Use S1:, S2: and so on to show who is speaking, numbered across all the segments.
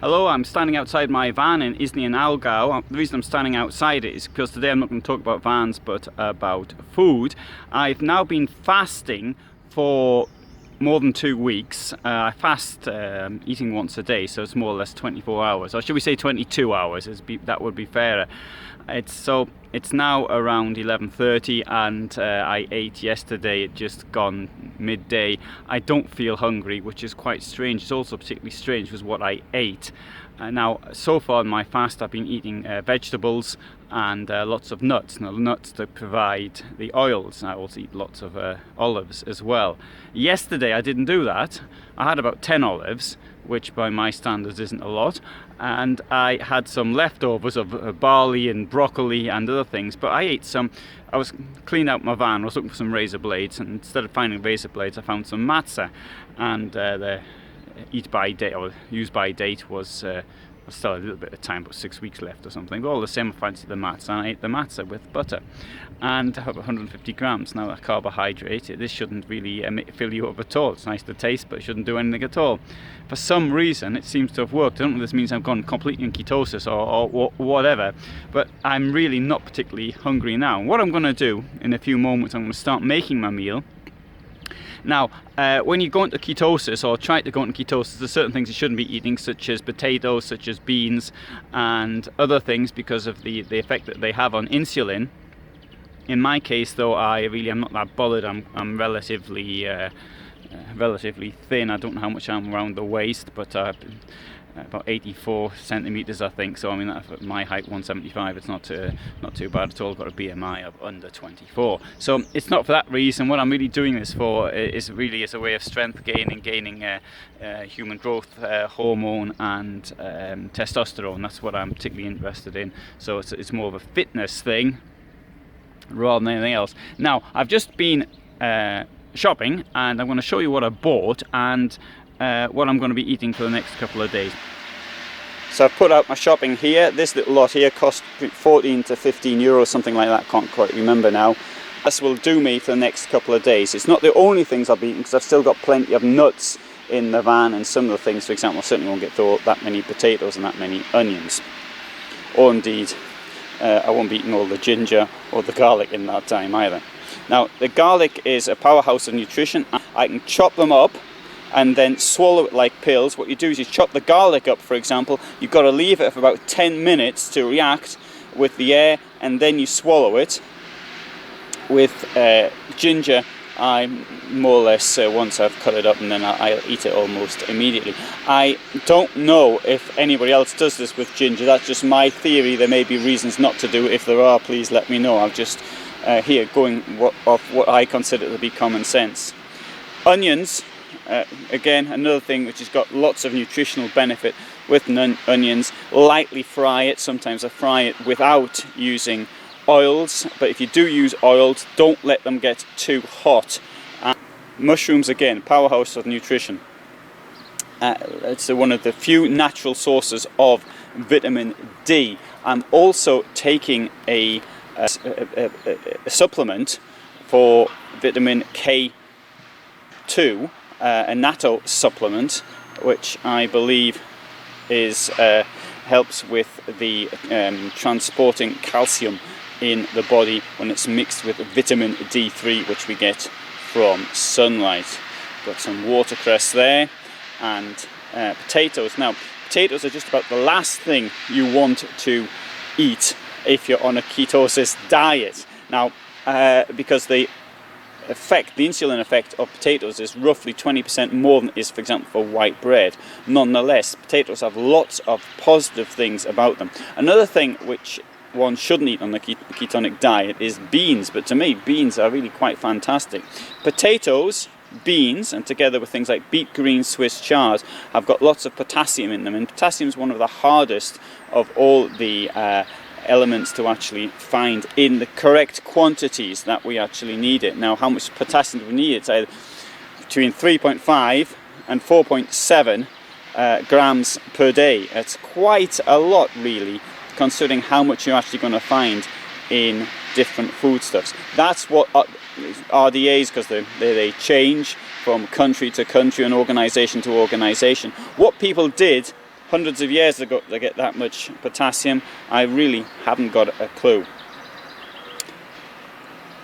S1: Hello, I'm standing outside my van in Isny in Allgäu. The reason I'm standing outside it is because today I'm not going to talk about vans but about food. I've now been fasting for more than 2 weeks. I fast eating once a day, so it's more or less 24 hours, or should we say 22 hours, that would be fairer. It's now around 11:30 and I ate yesterday at just gone midday. I don't feel hungry, which is quite strange. It's also particularly strange was what I ate. Now, so far in my fast I've been eating vegetables and lots of nuts. Now, nuts that provide the oils. I also eat lots of olives as well. Yesterday I didn't do that. I had about 10 olives, which by my standards isn't a lot, and I had some leftovers of barley and broccoli and other things, but I ate some. I was cleaning out my van, I was looking for some razor blades, and instead of finding razor blades I found some matzah, and the eat by date or use by date was still a little bit of time, but 6 weeks left or something. But all the same, I fancied the matzah, and I ate the matzah with butter, and I have 150 grams. Now, a carbohydrate, this shouldn't really fill you up at all. It's nice to taste, but it shouldn't do anything at all. For some reason, it seems to have worked. I don't know if this means I've gone completely in ketosis or whatever, but I'm really not particularly hungry now. What I'm going to do in a few moments, I'm going to start making my meal. Now, when you go into ketosis or try to go into ketosis, there's certain things you shouldn't be eating, such as potatoes, such as beans, and other things because of the effect that they have on insulin. In my case, though, I'm not that bothered. I'm relatively thin. I don't know how much I'm around the waist, but about 84 centimeters, I think. So I mean, at my height, 175, it's not too bad at all. I've got a BMI of under 24. So it's not for that reason. What I'm really doing this for is really as a way of strength gaining human growth hormone and testosterone. That's what I'm particularly interested in. So it's more of a fitness thing rather than anything else. Now, I've just been shopping, and I'm going to show you what I bought and what I'm going to be eating for the next couple of days. So I've put out my shopping here. This little lot here cost 14 to 15 euros, something like that. Can't quite remember now. This will do me for the next couple of days. It's not the only things I'll be eating, because I've still got plenty of nuts in the van, and some of the things, for example, I certainly won't get that many potatoes and that many onions. Or indeed, I won't be eating all the ginger or the garlic in that time either. Now, the garlic is a powerhouse of nutrition. I can chop them up and then swallow it like pills. What you do is you chop the garlic up, for example. You've got to leave it for about 10 minutes to react with the air, and then you swallow it. With ginger, I more or less, once I've cut it up, and then I'll eat it almost immediately. I don't know if anybody else does this with ginger. That's just my theory. There may be reasons not to do it. If there are, please let me know. I'm just here going off what I consider to be common sense. Onions, again, another thing which has got lots of nutritional benefit with onions. Lightly fry it. Sometimes I fry it without using oils, but if you do use oils, don't let them get too hot. Mushrooms, again, powerhouse of nutrition. It's one of the few natural sources of vitamin D. I'm also taking a supplement for vitamin K2, a natto supplement, which I believe is helps with the transporting calcium in the body when it's mixed with vitamin D3, which we get from sunlight. Got some watercress there, and potatoes. Now, potatoes are just about the last thing you want to eat if you're on a ketosis diet. Now, because the insulin effect of potatoes is roughly 20% more than it is, for example, for white bread. Nonetheless, potatoes have lots of positive things about them. Another thing which one shouldn't eat on the ketonic diet is beans, but to me, beans are really quite fantastic. Potatoes, beans, and together with things like beet greens, Swiss chard, have got lots of potassium in them, and potassium is one of the hardest of all the elements to actually find in the correct quantities that we actually need it. Now, how much potassium do we need? It's either between 3.5 and 4.7 grams per day. It's quite a lot, really, considering how much you're actually going to find in different foodstuffs. That's what RDAs, because they change from country to country and organization to organization. What people did hundreds of years ago to get that much potassium. I really haven't got a clue.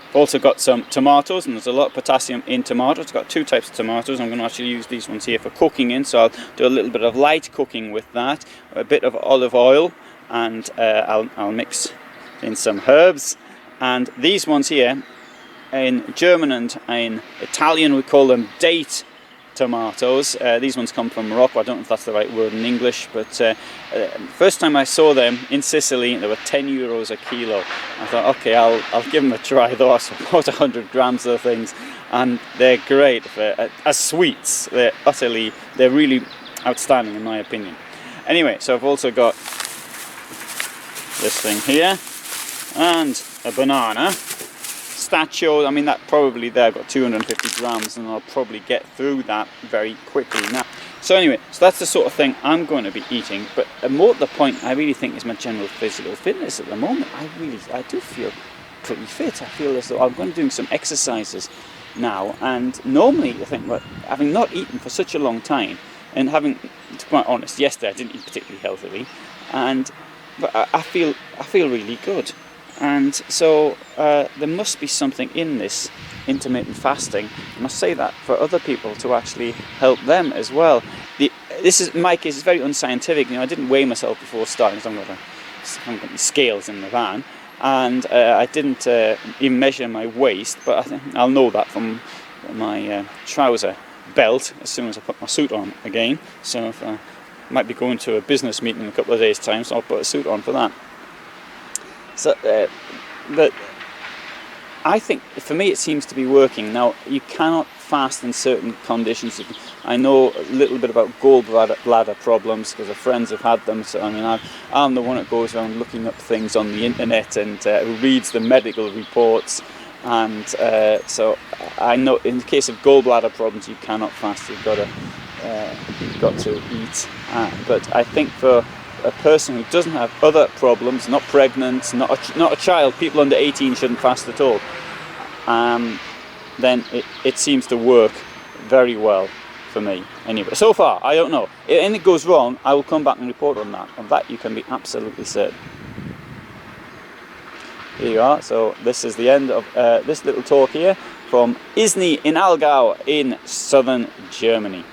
S1: I've also got some tomatoes, and there's a lot of potassium in tomatoes. I've got 2 types of tomatoes. I'm going to actually use these ones here for cooking in, so I'll do a little bit of light cooking with that, a bit of olive oil, and I'll mix in some herbs. And these ones here, in German and in Italian we call them date tomatoes. These ones come from Morocco. I don't know if that's the right word in English, but first time I saw them in Sicily, they were 10 euros a kilo. I thought, okay, I'll give them a try. Though it's about 100 grams of things, and they're great as sweets. They're really outstanding in my opinion. Anyway, so I've also got this thing here and a banana. Statue, I mean, that probably there, I've got 250 grams, and I'll probably get through that very quickly now. So anyway, so that's the sort of thing I'm going to be eating, but more to the point, I really think is my general physical fitness at the moment. I do feel pretty fit. I feel as though I'm going to be doing some exercises now, and normally I think, well, having not eaten for such a long time, and having, to be quite honest, yesterday I didn't eat particularly healthily, but I feel really good. And so there must be something in this intermittent fasting. I must say that for other people, to actually help them as well. This is, in my case, it's very unscientific. You know, I didn't weigh myself before starting, because I haven't got any scales in the van, and I didn't even measure my waist. But I think I'll know that from my trouser belt as soon as I put my suit on again. So if I might be going to a business meeting in a couple of days' time, so I'll put a suit on for that. So, but I think for me it seems to be working. Now, you cannot fast in certain conditions. I know a little bit about gallbladder problems because friends have had them. So I mean, I'm the one that goes around looking up things on the internet and reads the medical reports. And so I know in the case of gallbladder problems, you cannot fast. You've got to eat. But I think for a person who doesn't have other problems, not pregnant, not a child, people under 18 shouldn't fast at all, then it seems to work very well for me. Anyway, so far, I don't know. If anything goes wrong, I will come back and report on that. On that you can be absolutely certain. Here you are. So this is the end of this little talk here from Isny in Allgäu in southern Germany.